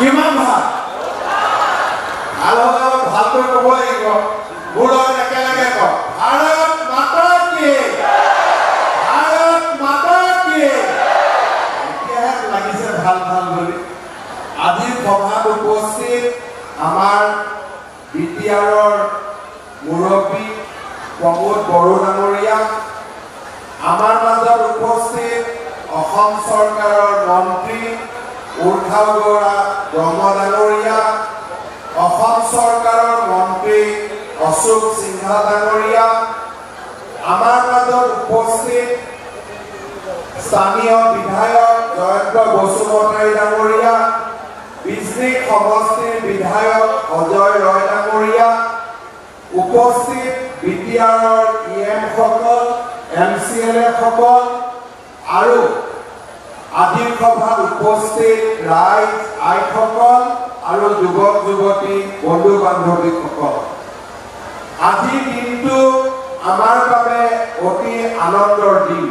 কিমান ভাল ভাল হ'লে ভালকৈ ক'ব লাগিব বুঢ়ত একেলগে কওক ভাৰত মাতা কি ভাৰত মাতা কি এতিয়াহে লাগিছে ভাল ভাল বুলি আজিৰ সভাত উপস্থিত আমাৰ বিটিআৰৰ মুৰব্বী প্ৰমোদ বড়ো ডাঙৰীয়া আমাৰ মাজত উপস্থিত অসম চৰকাৰৰ মন্ত্ৰী উৰ্ধাও গৌৰা ব্ৰহ্ম ডাঙৰীয়া অসম চৰকাৰৰ মন্ত্ৰী অশোক সিংহা ডাঙৰীয়া আমাৰ মাজত উপস্থিত স্থানীয় বিধায়ক জয়ন্ত বসুমতাৰী ডাঙৰীয়া বিজনী সমষ্টিৰ বিধায়ক অজয় ৰয় ডাঙৰীয়া উপস্থিত বিটিআৰৰ ইএম সকল MCLA সকল আৰু আজিৰ সভাত উপস্থিত ৰাইজ আইসকল আৰু যুৱক যুৱতী বন্ধু বান্ধৱীসকল আজিৰ দিনটো আমাৰ বাবে অতি আনন্দৰ দিন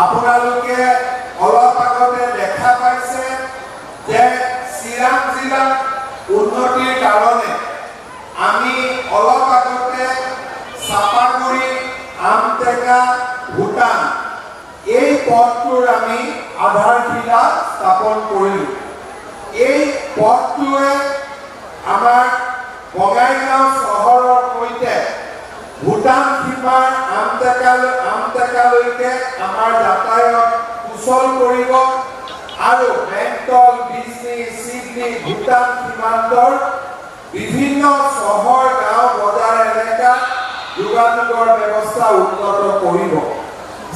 আপোনালোকে অলপ আগতে দেখা পাইছে যে চিৰাং জিলাৰ উন্নতিৰ কাৰণে আমি অলপ আগতে চাপাগুৰি আমটেকা ভূটান এই পথটোৰ আমি আধাৰশিলা স্থাপন কৰিলোঁ এই পথটোৱে আমাৰ বঙাইগাঁও চহৰৰ সৈতে ভূটান সীমাৰ আমটেকালৈকে আমাৰ যাতায়াত সুচল কৰিব আৰু বেংটল বিজনী চিডনী ভূটান সীমান্তৰ বিভিন্ন চহৰ গাঁও বজাৰ এলেকা যোগাযোগৰ ব্যৱস্থা উন্নত কৰিব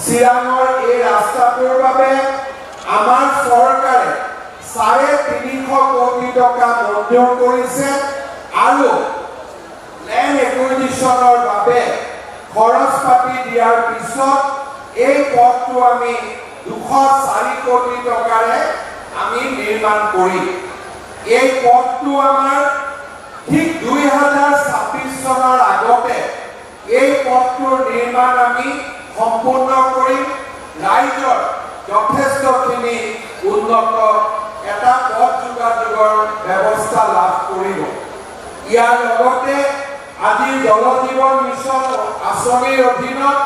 চিৰাঙৰ এই ৰাস্তাটোৰ বাবে আমাৰ চৰকাৰে 350 কোটি টকা মঞ্জুৰ কৰিছে আৰু লেণ্ড একুইজিশ্যনৰ বাবে খৰচ পাতি দিয়াৰ পিছত এই পথটো আমি 204 কোটি টকাৰে আমি নিৰ্মাণ কৰিম এই পথটো আমাৰ ঠিক 2026 চনৰ আগতে এই পথটোৰ নিৰ্মাণ আমি সম্পূৰ্ণ কৰিম ৰাইজৰ যথেষ্টখিনি উন্নত এটা পথ যোগাযোগৰ ব্যৱস্থা লাভ কৰিব ইয়াৰ লগতে আজি জল জীৱন মিছন আঁচনিৰ অধীনত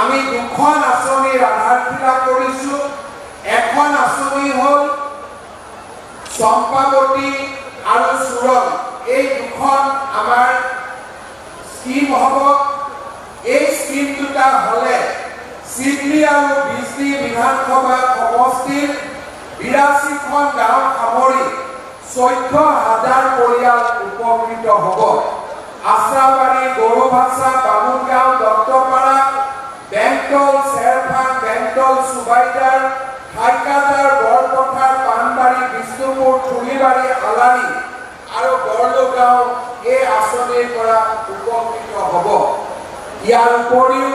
আমি দুখন আঁচনিৰ আধাৰশিলা কৰিছো এখন আঁচনি হ'ল চম্পাৱতী আৰু সুৰং এই দুখন আমাৰ স্কিম হ'ব এই স্কিম দুটা হ'লে চিডনী আৰু বিজনী বিধানসভা সমষ্টিৰ 82খন গাঁও সামৰি 14,000 পৰিয়াল উপকৃত হ'ব আশ্ৰাবাৰী গৰুভাষা বামুণগাঁও দত্তপাৰা বেংটল চেৰফাং বেংটল সুবাইদাৰ হাইকাজাৰ বৰপথাৰ পানবাৰী বিষ্ণুপুৰ থুলিবাৰী আলাৰী আৰু বৰলগাঁও এই আঁচনিৰ পৰা উপকৃত হ'ব ইয়াৰ উপৰিও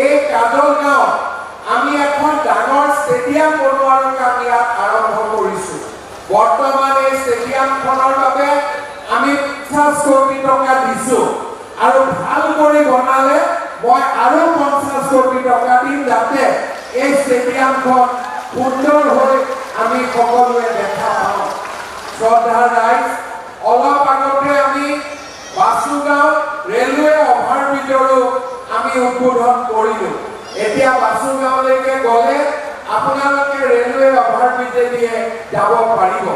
এই কাজলগাঁও আমি এখন ডাঙৰ ষ্টেডিয়াম বনোৱাৰ কাম ইয়াত আৰম্ভ কৰিছো বৰ্তমান এই ষ্টেডিয়ামখনৰ বাবে আমি 50 কোটি টকা দিছো আৰু ভাল কৰি বনালে মই আৰু 50 কোটি টকা দিম যাতে এই ষ্টেডিয়ামখন সুন্দৰ হৈ আমি সকলোৱে দেখা পাওঁ শ্ৰদ্ধাৰ ৰাইজ অলপ আগতে আমি বাসুগাঁও ৰেলৱে অভাৰব্ৰিজৰো আমি উদ্বোধন কৰিলোঁ এতিয়া বাসুগাঁওলৈকে গ'লে আপোনালোকে ৰেলৱে অভাৰব্ৰিজেদি যাব পাৰিব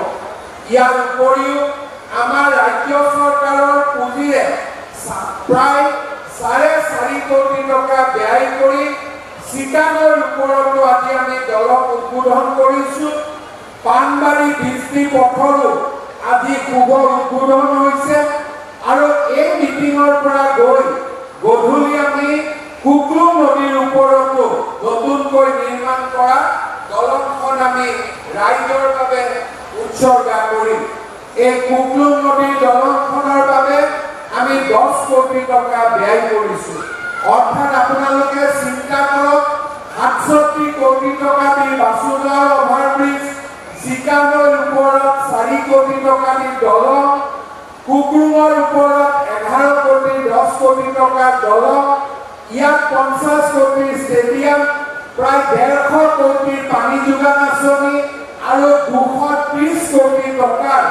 ইয়াৰ উপৰিও আমাৰ ৰাজ্য চৰকাৰৰ পুঁজিৰে প্ৰায় 4.5 কোটি টকা ব্যয় কৰি চিটাগৰ ওপৰতো আজি আমি দলক উদ্বোধন কৰিছোঁ পানবাৰী বিজনী পথৰো আজি শুভ উদ্বোধন হৈছে আৰু এই মিটিঙৰ পৰা গৈ গধূলি আমি কুকলুং নদীৰ ওপৰতো নতুনকৈ নিৰ্মাণ কৰা দলংখন আমি ৰাইজৰ বাবে উৎসৰ্গা কৰিম এই কুকলুং নদীৰ দলংখনৰ বাবে আমি 10 কোটি টকা ব্যয় কৰিছোঁ অৰ্থাৎ আপোনালোকে চিন্তা কৰক 67 কোটি টকা দি বাসুগাঁও অভাৰব্ৰিজ চিকাগোৰ ওপৰত 4 কোটি টকা দি দলং কুকলুঙৰ ওপৰত 11 কোটি 10 কোটি টকা দলং ইয়াত 50 কোটি ষ্টেডিয়াম প্ৰায় 150 কোটি পানী যোগান আঁচনি আৰু 230 কোটি টকাৰ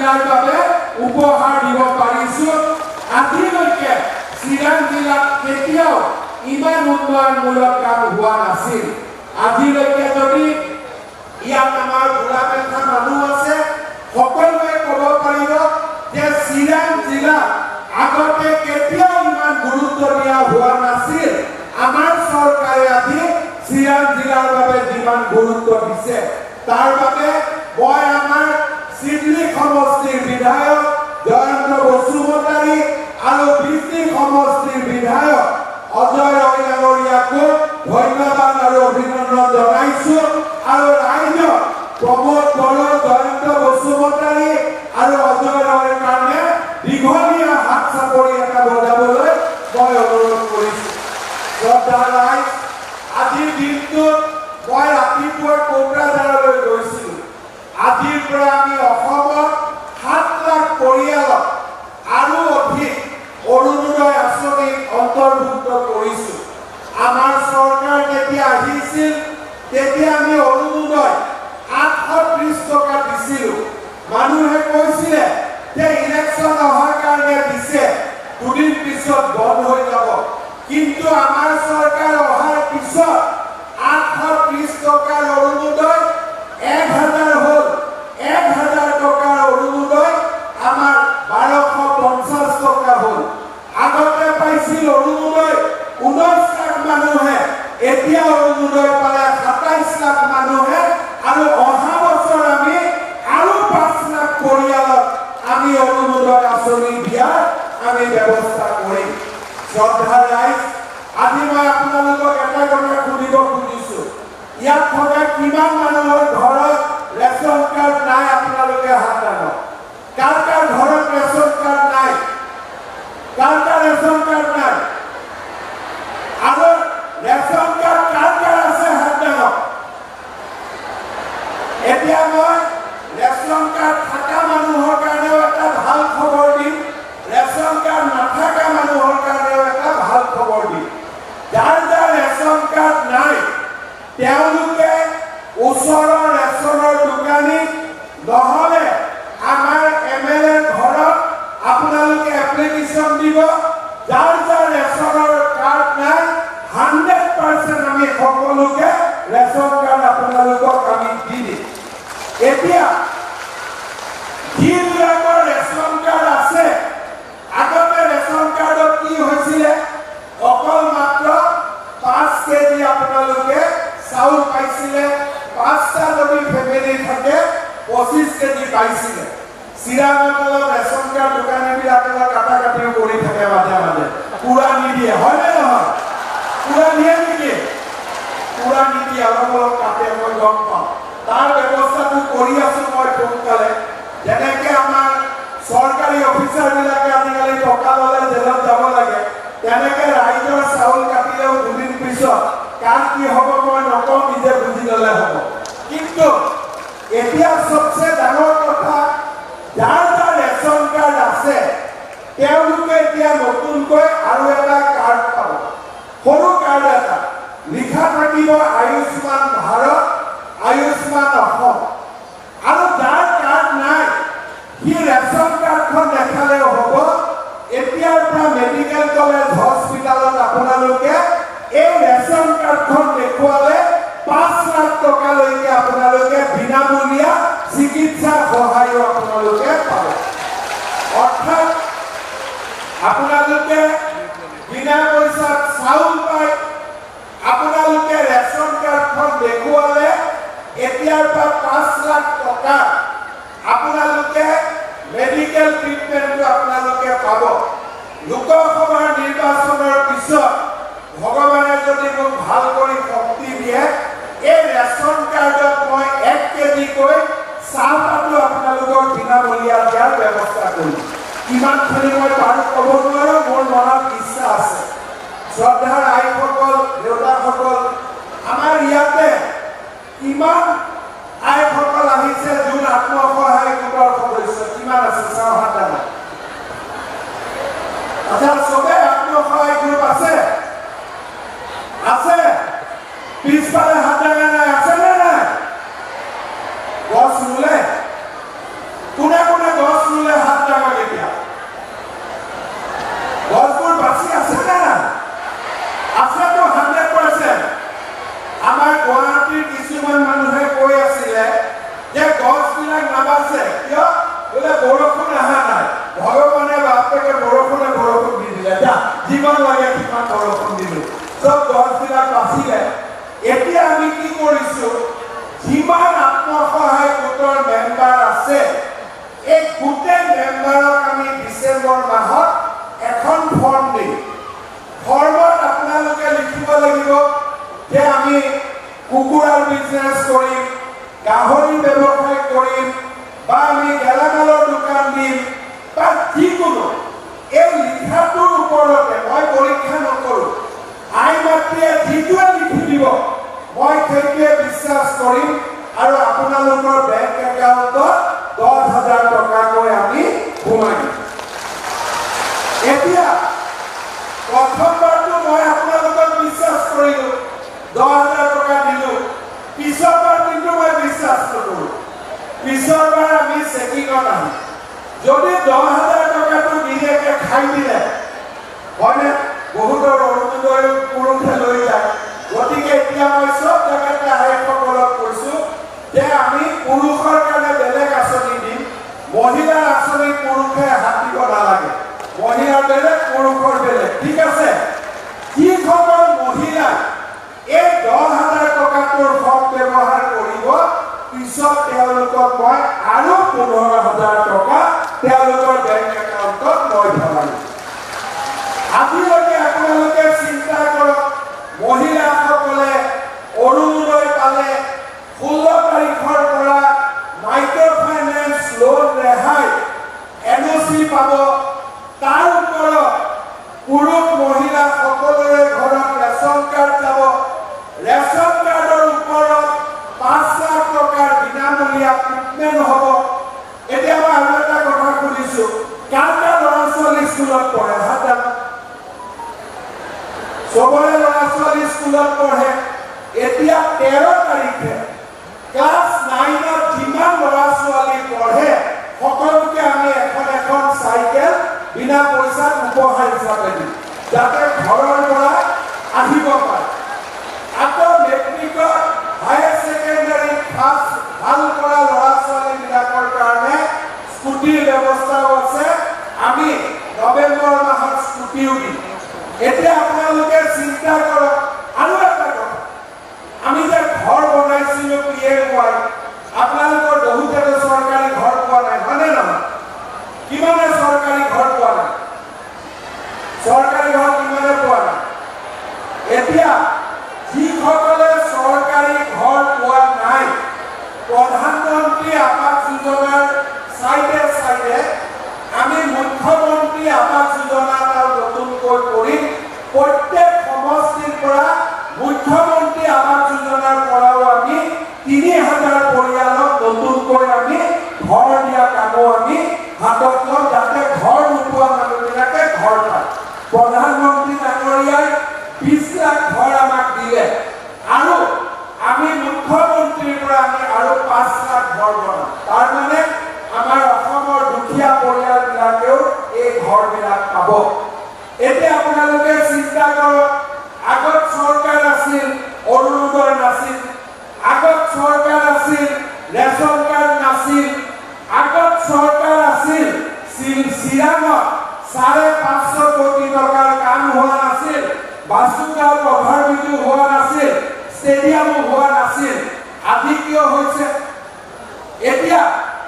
জিলাৰ বাবে উপহাৰ দিব পাৰিছো। আজিলৈকে চিৰাং জিলাত কেতিয়াও ইমান উন্নয়নমূলক কাম হোৱা নাছিল। আজিলৈকে যদি ইয়াত আমাৰ বুঢ়া মেথা মানুহ আছে, সকলোৱে ক'ব পাৰিব যে চিৰাং জিলা আগতে কেতিয়াও ইমান গুৰুত্ব দিয়া হোৱা নাছিল। আমাৰ চৰকাৰে আজি চিৰাং জিলাৰ বাবে যিমান গুৰুত্ব দিছে, তাৰ বাবে মই আমাৰ চিডলি সমষ্টিৰ বিধায়ক জয়ন্ত বসুমতাৰী আৰু বিজলী সমষ্টিৰ বিধায়ক অজয় ৰয় ডাঙৰীয়াকো ধন্যবাদ আৰু অভিনন্দন জনাইছো। আৰু ৰাইজক প্ৰমোদ বড়ো, জয়ন্ত বসুমতাৰী আৰু অজয় ৰয়ৰ কাৰণে দীঘলীয়া হাত চাপৰি এটা বজাবলৈ মই অনুৰোধ কৰিছো। শ্ৰদ্ধা ৰাইজ, আজিৰ দিনটোত মই ৰাতিপুৱা কোকৰাঝাৰলৈ গৈছিলো। আজিৰ পৰা আমি অসমত 7 লাখ পৰিয়ালক আৰু অধিক অৰুণোদয় আঁচনিত অন্তৰ্ভুক্ত কৰিছো। আমাৰ চৰকাৰ যেতিয়া আহিছিল তেতিয়া আমি অৰুণোদয় 830 টকা দিছিলো। মানুহে কৈছিলে যে ইলেকশ্যন অহাৰ কাৰণে দিছে, দুদিন পিছত বন্ধ হৈ যাব। কিন্তু আমাৰ চৰকাৰ অহাৰ পিছত 830 টকাৰ অৰুণোদয় 1000 হ'ল। 1000 টকাৰ অৰুণোদয় আমাৰ 1250 টকা হ'ল। আগতে পাইছিল অৰুণোদয় 19 লাখ মানুহে, এতিয়া অৰুণোদয় পালে 27 লাখ মানুহে। আৰু অহা বছৰ আমি আৰু 5 লাখ পৰিয়ালক আমি অৰুণোদয় আঁচনি দিয়াৰ আমি ব্যৱস্থা কৰিম। শ্ৰদ্ধা ৰাইজ, আজি মই আপোনালোকক এটা কথা সুধিব খুজিছো, ইয়াত থকা কিমান মানুহৰ ঘৰত ৰেচন কাৰ্ড নাই? আপোনালোকে হাত দাঙক। কাৰ কাৰ ঘৰত ৰেচন কাৰ্ড নাই? কাৰ কাৰ ৰেচন কাৰ্ড নাই? আৰু ৰেচন কাৰ্ড কাৰ কাৰ আছে? হাত দাঙক। এতিয়া মই ৰেচন কাৰ্ড থকা মানুহৰ কাৰণেও এটা ভাল খবৰ দিম, ৰেচন কাৰ্ড নাথাকা মানুহৰ কাৰণেও এটা ভাল খবৰ দিম। যাৰ যাৰ ৰেচন কাৰ্ড নাই তেওঁলোকে ওচৰৰ ৰেচনৰ দোকানীক নহলে আমাৰ MLA ঘৰত আপোনালোকে এপ্লিকেশ্যন দিব। যাৰ যাৰ ৰেচনৰ কাৰ্ড নাই 100% আমি সকলোকে ৰেচন কাৰ্ড আপোনালোকক আমি দি দিম। এতিয়া যিবিলাকৰ ৰেচন কাৰ্ড আছে, আগতে ৰেচন কাৰ্ডত কি হৈছিলে, অকল মাত্ৰ 5 কেজি আপোনালোকে চাউল পাইছিলে। 5টা যদি ফেমিলি থাকে 25 কেজি পাইছিলে। চিৰাঙত ৰেচন কাৰ্ড দোকানীবিলাকে কাটা কাটিও কৰি থাকে মাজে মাজে, পুৰা নিদিয়ে, হয়নে নহয়? পুৰা দিয়ে নেকি? পুৰা নিদিয়ে, অলপ অলপ কাটে, মই গম পাওঁ। তাৰ ব্যৱস্থাটো কৰি আছো মই সোনকালে। যেনেকে আমাৰ চৰকাৰী অফিচাৰবিলাকে আজিকালি টকা ল'লে জেলত যাব লাগে, তেনেকে ৰাইজৰ চাউল কাটিলেও দুদিন পিছত কাৰ কি হ'ব মই নকওঁ, নিজে বুজি ল'লে হ'ব। কিন্তু এতিয়া সবচে ডাঙৰ কথা, যাৰ যাৰ ৰেচন কাৰ্ড আছে তেওঁলোকে এতিয়া নতুনকৈ আৰু এটা কাৰ্ড পাব। সৰু কাৰ্ড এটা লিখা থাকিব আয়ুষ্মান ভাৰত, আয়ুষ্মান অসম। আৰু যাৰ কাৰ্ড নাই সি ৰেচন কাৰ্ডখন দেখালেও হ'ব। এতিয়াৰ পৰা মেডিকেল কলেজ হস্পিটালত আপোনালোকে এই ৰেচন কাৰ্ডখন দেখুৱালে 5 লাখ টকালৈকে আপোনালোকে বিনামূলীয়া চিকিৎসা সহায়ো আপোনালোকে পাব। অৰ্থাৎ আপোনালোকে বিনা পইচাত চাউল পায়। আপোনালোকে ৰেচন কাৰ্ডখন দেখুৱালে এতিয়াৰ পৰা 5 লাখ টকা আপোনালোকে মেডিকেল ট্ৰিটমেণ্টটো আপোনালোকে পাব। লোকসভাৰ নিৰ্বাচনৰ পিছত ভগৱানে যদি মোক ভাল কৰি শক্তি দিয়ে, এই ৰেচন কাৰ্ডত মই 1 কেজিকৈ চাহপাতো আপোনালোকক বিনামূলীয়া দিয়াৰ ব্যৱস্থা কৰিম। কিমানখিনি মই বাৰু ক'ব নোৱাৰো, মোৰ মনত ইচ্ছা আছে। শ্ৰদ্ধাৰ আইসকল, দেউতাসকল, আমাৰ ইয়াতে কিমান আইসকল আহিছে যোন আত্মসহায়ক গোটৰ সদস্য? কিমান আছে? চাওঁ হাত দাঙক। আচ্ছা, চবে আত্মসহায়ক গ্ৰুপ আছে? আছে? পিছফালে হাত দাঙা নাই, আছে নে নাই? গছ ৰুলে? কোনে কোনে গছ অহা নাই ভগৱানে বাপেকে বৰষুণ দি দিলে যা যিমান লাগে সিমান বৰষুণ দিলো চব গছবিলাক বাচিলে এতিয়া আমি কি কৰিছো যিমান আত্মসহায়ক গোটৰ মেম্বাৰ আছে এই গোটেই মেম্বাৰক আমি ডিচেম্বৰ মাহত এখন ফৰ্ম দিম ফৰ্মত আপোনালোকে লিখিব লাগিব যে আমি কুকুৰাৰ বিজনেছ কৰিম গাহৰি ব্যৱসায় কৰিম বা আমি গেলামালৰ দোকান দিম বা যিকোনো এই লিখাটোৰ ওপৰতে মই পৰীক্ষা নকৰোঁ আই মাতৃয়ে যিটোৱে লিখি দিব মই সেইটোৱে বিশ্বাস কৰিম আৰু আপোনালোকৰ বেংক একাউণ্টত 10,000 টকাকৈ আমি সোমাই দিম এতিয়া প্ৰথমবাৰটো মই আপোনালোকক বিশ্বাস কৰিলোঁ 10,000 টকা দিলোঁ পিছৰবাৰ কিন্তু মই বিশ্বাস নকৰোঁ পিছৰবাৰ আমি চেকিঙত আহিম যদি 10,000 টকাটো নিজেকে খাই দিলে হয়নে বহুতৰ অৰুণোদয় পুৰুষে লৈ যায় গতিকে এতিয়া মই চব জেগাতে আইসকলক কৈছোঁ যে আমি পুৰুষৰ কাৰণে বেলেগ আঁচনি দিম মহিলাৰ আঁচনি পুৰুষে হাত দিব নালাগে মহিলাৰ বেলেগ পুৰুষৰ বেলেগ ঠিক আছে যিসকল মহিলা এই 10,000 টকাটোৰ সৎ ব্যৱহাৰ কৰিব পিছত তেওঁলোকক মই আৰু 15,000 টকা তেওঁলোকৰ বেংক একাউণ্টত মই ভৰাই দিম আজিলৈকে আপোনালোকে চিন্তা কৰক মহিলাসকলে অৰুণোদয় পালে 16 তাৰিখৰ পৰা মাইক্ৰ' ফাইনেন্স লোন ৰেহাই NOC পাব তাৰ ওপৰত পুৰুষ মহিলা সকলোৰে ঘৰত ৰেচন কাৰ্ড যাব ৰেচন কাৰ্ডৰ ওপৰত 5 লাখ টকাৰ বিনামূলীয়া ট্ৰিটমেণ্ট হ'ব এতিয়া মই আৰু এটা কথা সুধিছোঁ কাৰ কাৰ ল'ৰা ছোৱালী স্কুলত পঢ়ে হাত চবৰে ল'ৰা ছোৱালী স্কুলত পঢ়ে এতিয়া 13 তাৰিখে ক্লাছ 9ত যিমান ল'ৰা ছোৱালী পঢ়ে সকলোকে আমি এখন চাইকেল বিনা পইচাত উপহাৰ হিচাপে দিম যাতে ঘৰৰ পৰা আহিব পাৰে আকৌ মেট্ৰিকত হায়াৰ ছেকেণ্ডাৰী পাছ ভাল কৰা ল'ৰা ছোৱালীবিলাকৰ কাৰণে স্কুটিৰ ব্যৱস্থাও আছে আমি নৱেম্বৰ মাহত স্কুটিও দিম এতিয়া আপোনালোকে চিন্তা কৰক আৰু এটা কথা আমি যে ঘৰ বনাইছিলোঁ PMY আপোনালোকৰ বহুতে চৰকাৰী ঘৰ পোৱা নাই হয়নে নহয় কিমানে চৰকাৰী ঘৰ পোৱা নাই চৰকাৰী ঘৰ কিমানে পোৱা নাই এতিয়া যিসকলে চৰকাৰী ঘৰ পোৱা নাই প্ৰধানমন্ত্ৰী আৱাস যোজনাৰ চাইডে চাইডে আমি মুখ্যমন্ত্ৰী আৱাস যোজনা এটা নতুনকৈ কৰিম প্ৰত্যেক সমষ্টিৰ পৰা মুখ্যমন্ত্ৰী আৱাস যোজনাৰ পৰাও আমি 3,000 পৰিয়ালক নতুনকৈ আমি ঘৰ দিয়া কামো আমি হাতত লওঁ যাতে ঘৰ নোপোৱা মানুহবিলাকে ঘৰ পায় প্ৰধানমন্ত্ৰী ডাঙৰীয়াই 20 লাখ ঘৰ আমাক দিলে আৰু আমি মুখ্যমন্ত্ৰীৰ পৰা আমি আৰু 5 লাখ ঘৰ বনাম তাৰ মানে আমাৰ অসমৰ দুখীয়া পৰিয়ালবিলাকেও এই ঘৰবিলাক পাব এতিয়া আপোনালোকে চিন্তা কৰক আগত চৰকাৰ আছিল অৰুণোদয় নাছিল আগত চৰকাৰ আছিল ৰেচন কাৰ্ড নাছিল আগত চৰকাৰ আছিল চিৰাঙত 550 কোটি টকাৰ কাম হোৱা নাছিল বাসুগাঁও অভাৰব্ৰিজো হোৱা নাছিল ষ্টেডিয়ামো হোৱা নাছিল আজি কিয় হৈছে এতিয়া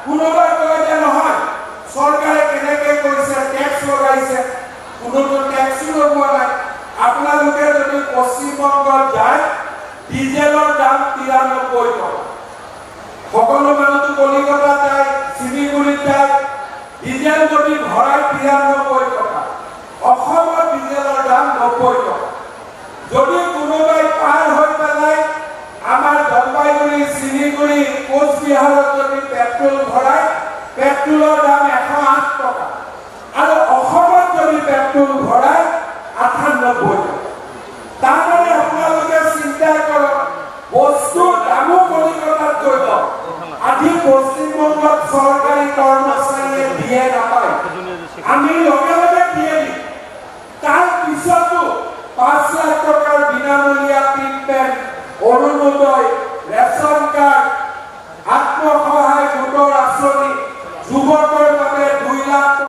কোনোবাই কয় যে নহয় চৰকাৰে কেনেকৈ কৰিছে টেক্স লগাইছে কোনোটো টেক্সো লগোৱা নাই আপোনালোকে যদি পশ্চিমবংগত যায় ডিজেলৰ দাম 93 টকা সকলো মানুহটো কলিকতা যায় শিলিগুৰিত যায় ডিজেল যদি ভৰাই 93 টকা অসমত ডিজেলৰ দাম 90 টকা যদি কোনোবাই পাৰ হৈ পেলাই আমাৰ জলপাইগুৰি শিলিগুৰি কোচবিহাৰত যদি পেট্ৰল ভৰাই পেট্ৰলৰ দাম 108 টকা আৰু অসমত যদি পেট্ৰল ভৰাই 98 টকা তাৰমানে আপোনালোকে চিন্তা কৰক বস্তুৰ দামো কলিকতাত গৈ আজি পশ্চিমবংগত চৰকাৰী কৰ্মচাৰীয়ে দিয়ে নাপায় আমি লগে লগে দিয়ে দিম তাৰ পিছতো 5 লাখ টকাৰ বিনামূলীয়া ট্ৰিটমেণ্ট অৰুণোদয় ৰেচন কাৰ্ড আত্মসহায়ক গোটৰ আঁচনি